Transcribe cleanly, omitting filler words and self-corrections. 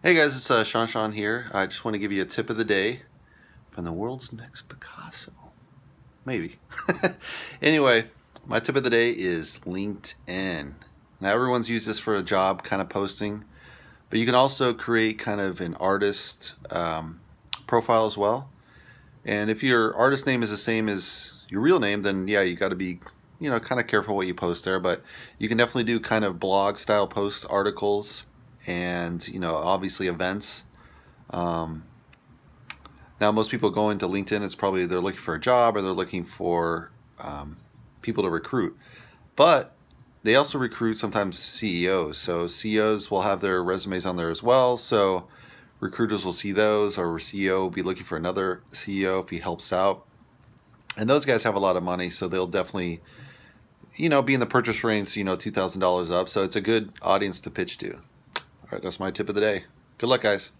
Hey guys, it's Sean here. I just want to give you a tip of the day from the world's next Picasso. Maybe. Anyway, my tip of the day is LinkedIn. Now everyone's used this for a job kind of posting, but you can also create kind of an artist profile as well. And if your artist name is the same as your real name, then yeah, you got to be, kind of careful what you post there. But you can definitely do kind of blog style posts, articles, and obviously events. Now most people go into LinkedIn, it's probably they're looking for a job or they're looking for people to recruit, but they also recruit sometimes CEOs. So CEOs will have their resumes on there as well, so recruiters will see those, or a CEO will be looking for another CEO if he helps out, and those guys have a lot of money, so they'll definitely be in the purchase range, $2,000 up. So it's a good audience to pitch to. All right, that's my tip of the day. Good luck, guys.